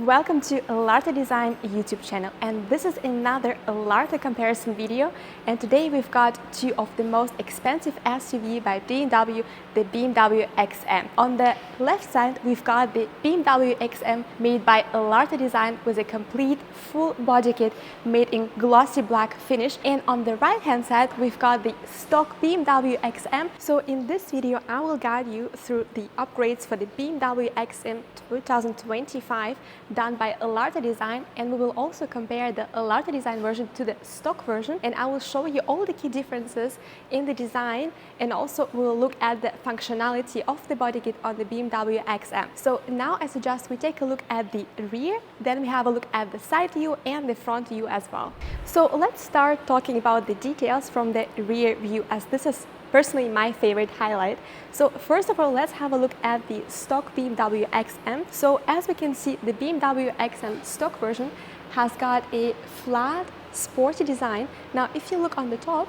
Welcome to LARTE Design YouTube channel, and this is another LARTE comparison video. And today we've got two of the most expensive SUV by BMW, the BMW XM. On the left side we've got the BMW XM made by LARTE Design with a complete full body kit made in glossy black finish, and on the right hand side we've got the stock BMW XM. So in this video I will guide you through the upgrades for the BMW XM 2025 done by LARTE Design, and we will also compare the LARTE Design version to the stock version, and I will show you all the key differences in the design, and also we will look at the functionality of the body kit on the BMW XM. So now I suggest we take a look at the rear, then we have a look at the side view and the front view as well. So let's start talking about the details from the rear view, as this is personally my favorite highlight. So first of all, let's have a look at the stock BMW XM. So as we can see, the BMW XM stock version has got a flat, sporty design. Now if you look on the top,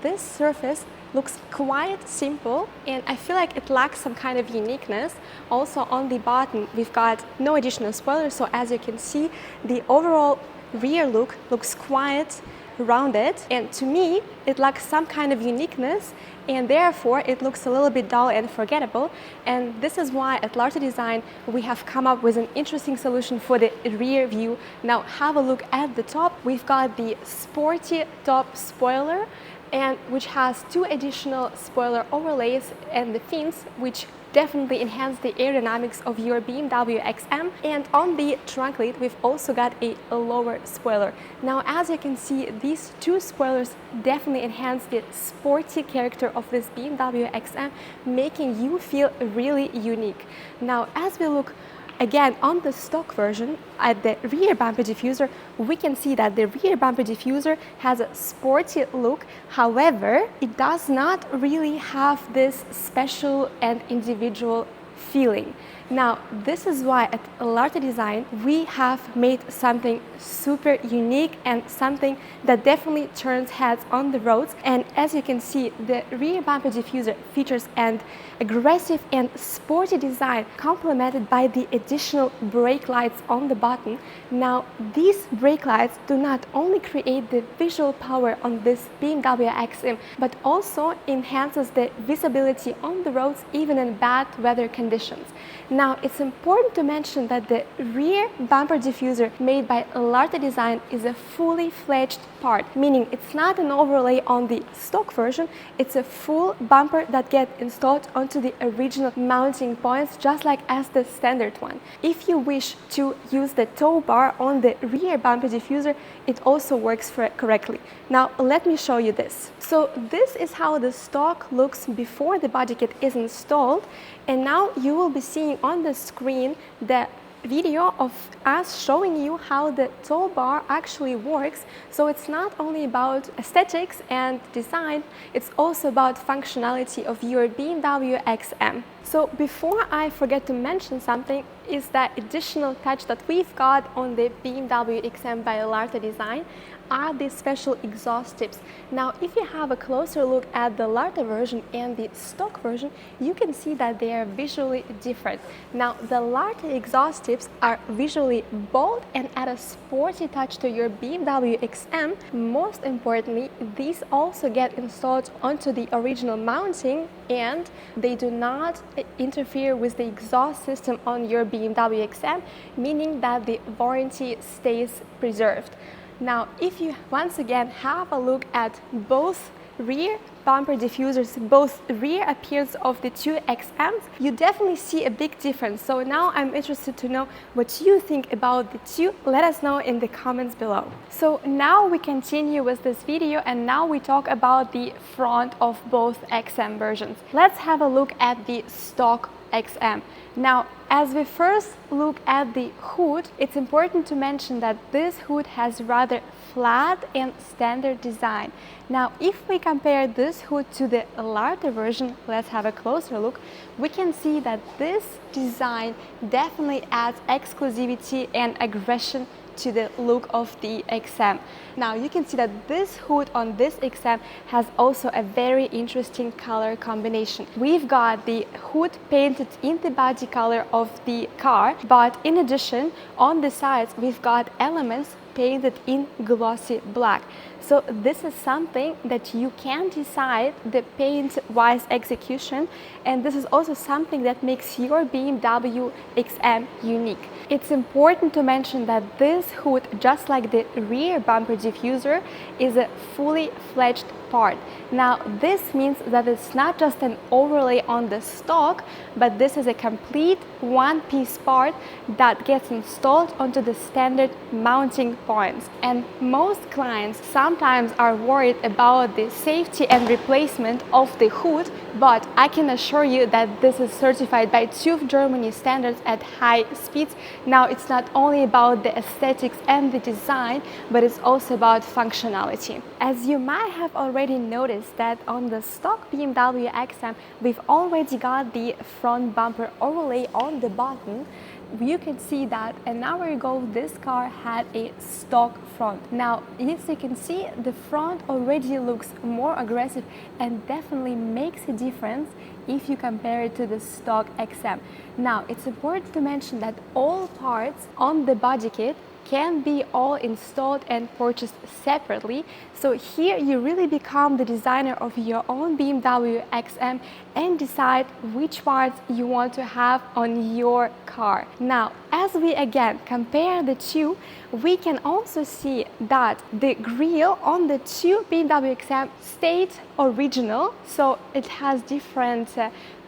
this surface looks quite simple, and I feel like it lacks some kind of uniqueness. Also on the bottom, we've got no additional spoilers, so as you can see, the overall rear look looks quite rounded, and to me it lacks some kind of uniqueness, and therefore it looks a little bit dull and forgettable. And this is why at LARTE Design we have come up with an interesting solution for the rear view. Now have a look at the top. We've got the sporty top spoiler, and which has two additional spoiler overlays and the fins, which definitely enhance the aerodynamics of your BMW XM. And on the trunk lid we've also got a lower spoiler. Now as you can see, these two spoilers definitely enhance the sporty character of this BMW XM, making you feel really unique. Now as we look again on the stock version at the rear bumper diffuser, we can see that the rear bumper diffuser has a sporty look. However, it does not really have this special and individual feeling. Now this is why at LARTE Design we have made something super unique and something that definitely turns heads on the roads. And as you can see, the rear bumper diffuser features an aggressive and sporty design complemented by the additional brake lights on the bottom. Now these brake lights do not only create the visual power on this BMW XM, but also enhances the visibility on the roads even in bad weather conditions. Now it's important to mention that the rear bumper diffuser made by LARTE Design is a fully fledged part, meaning it's not an overlay on the stock version, it's a full bumper that gets installed onto the original mounting points, just like as the standard one. If you wish to use the tow bar on the rear bumper diffuser, it also works correctly. Now let me show you this. So this is how the stock looks before the body kit is installed, and now you will be seeing on the screen the video of us showing you how the tow bar actually works. So it's not only about aesthetics and design, it's also about functionality of your BMW XM. So before I forget to mention something, is that additional touch that we've got on the BMW XM by LARTE Design are the special exhaust tips. Now if you have a closer look at the LARTE version and the stock version, you can see that they are visually different. Now the LARTE exhaust tips are visually bold and add a sporty touch to your BMW XM. Most importantly, these also get installed onto the original mounting, and they do not interfere with the exhaust system on your BMW XM, meaning that the warranty stays preserved. Now if you once again have a look at both rear bumper diffusers, both rear appearance of the two XMs, you definitely see a big difference. So now I'm interested to know what you think about the two. Let us know in the comments below. So now we continue with this video, and now we talk about the front of both XM versions. Let's have a look at the stock XM. Now as we first look at the hood, it's important to mention that this hood has rather flat and standard design. Now if we compare this hood to the LARTE version, let's have a closer look, we can see that this design definitely adds exclusivity and aggression to the look of the XM. Now you can see that this hood on this XM has also a very interesting color combination. We've got the hood painted in the body color of the car, but in addition on the sides we've got elements painted in glossy black. So this is something that you can decide the paint-wise execution, and this is also something that makes your BMW XM unique. It's important to mention that this hood, just like the rear bumper diffuser, is a fully fledged part. Now this means that it's not just an overlay on the stock, but this is a complete one-piece part that gets installed onto the standard mounting points. And most clients sometimes are worried about the safety and replacement of the hood, but I can assure you that this is certified by TÜV Germany standards at high speeds. Now it's not only about the aesthetics and the design, but it's also about functionality. As you might have already noticed that on the stock BMW XM we've already got the front bumper overlay on the bottom. You can see that an hour ago this car had a stock front. Now as you can see, the front already looks more aggressive and definitely makes a difference if you compare it to the stock XM. Now it's important to mention that all parts on the body kit can be all installed and purchased separately. So here you really become the designer of your own BMW XM and decide which parts you want to have on your car. Now, as we again compare the two, we can also see that the grille on the two BMW XM stayed original, so it has different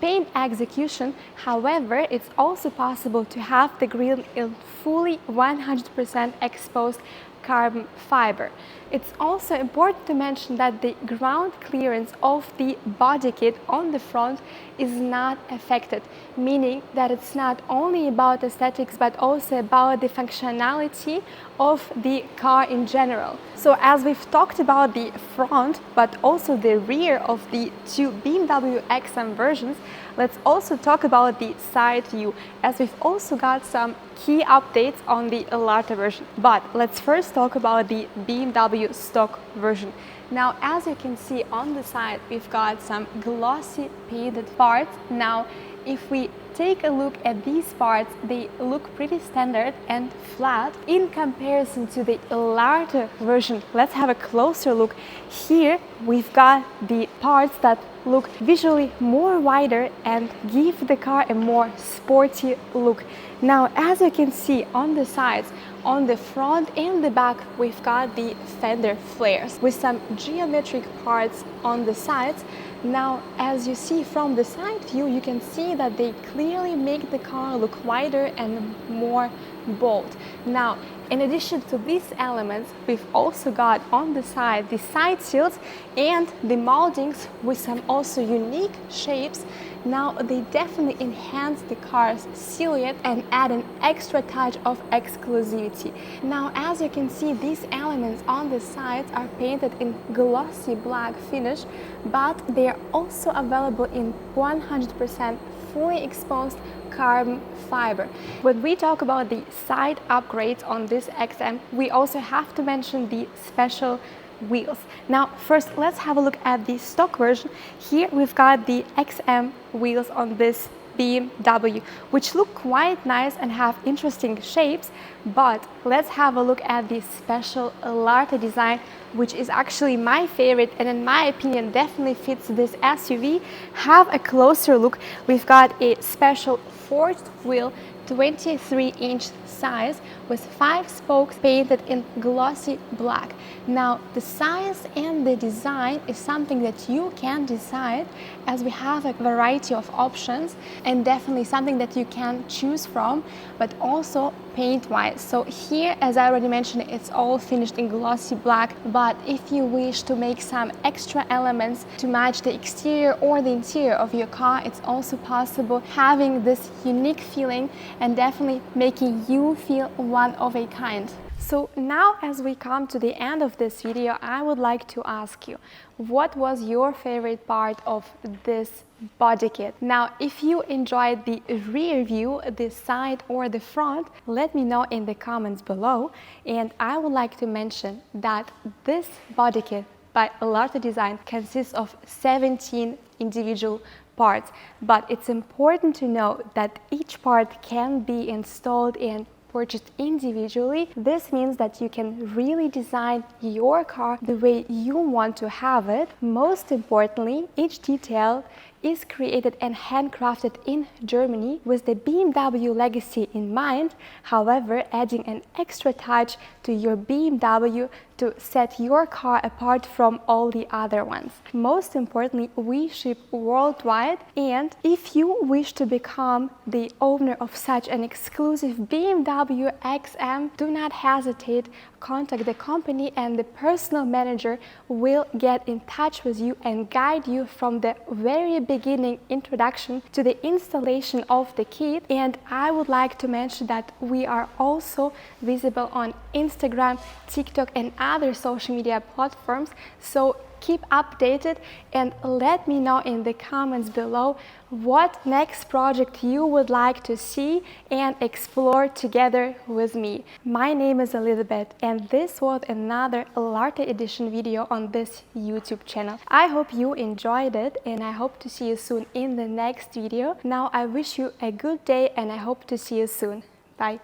paint execution. However, it's also possible to have the grille in fully 100% exposed carbon fiber. It's also important to mention that the ground clearance of the body kit on the front is not affected, meaning that it's not only about aesthetics but also about the functionality of the car in general. So as we've talked about the front but also the rear of the two BMW XM versions, let's also talk about the side view, as we've also got some key updates on the LARTE version. But let's first talk about the BMW stock version. Now, as you can see on the side, we've got some glossy painted parts. Now, if we take a look at these parts, they look pretty standard and flat in comparison to the LARTE version. Let's have a closer look. Here we've got the parts that look visually more wider and give the car a more sporty look. Now, as you can see on the sides, on the front and the back, we've got the fender flares with some geometric parts on the sides. Now, as you see from the side view, you can see that they clearly make the car look wider and more bold. Now, in addition to these elements, we've also got on the side the side sills and the moldings with some also unique shapes. Now, they definitely enhance the car's silhouette and add an extra touch of exclusivity. Now, as you can see, these elements on the sides are painted in glossy black finish, but they are also available in 100% fully exposed carbon fiber. When we talk about the side upgrades on this XM, we also have to mention the special wheels. Now, first let's have a look at the stock version. Here we've got the XM wheels on this BMW, which look quite nice and have interesting shapes, but let's have a look at the special LARTE design, which is actually my favorite and in my opinion definitely fits this SUV. Have a closer look. We've got a special forged wheel, 23-inch size with 5 spokes painted in glossy black. Now, the size and the design is something that you can decide, as we have a variety of options and definitely something that you can choose from, but also paint-wise. So here, as I already mentioned, it's all finished in glossy black, but if you wish to make some extra elements to match the exterior or the interior of your car, it's also possible, having this unique feeling and definitely making you feel one of a kind. So now as we come to the end of this video, I would like to ask you, what was your favorite part of this body kit? Now, if you enjoyed the rear view, the side or the front, let me know in the comments below. And I would like to mention that this body kit by LARTE Design consists of 17 individual parts, but it's important to know that each part can be installed and purchased individually. This means that you can really design your car the way you want to have it. Most importantly, each detail is created and handcrafted in Germany with the BMW legacy in mind, however, adding an extra touch to your BMW to set your car apart from all the other ones. Most importantly, we ship worldwide, and if you wish to become the owner of such an exclusive BMW XM, do not hesitate, contact the company and the personal manager will get in touch with you and guide you from the very beginning introduction to the installation of the kit. And I would like to mention that we are also visible on Instagram, TikTok and other social media platforms, so keep updated and let me know in the comments below what next project you would like to see and explore together with me. My name is Elizabeth and this was another LARTE edition video on this YouTube channel. I hope you enjoyed it and I hope to see you soon in the next video. Now I wish you a good day and I hope to see you soon. Bye.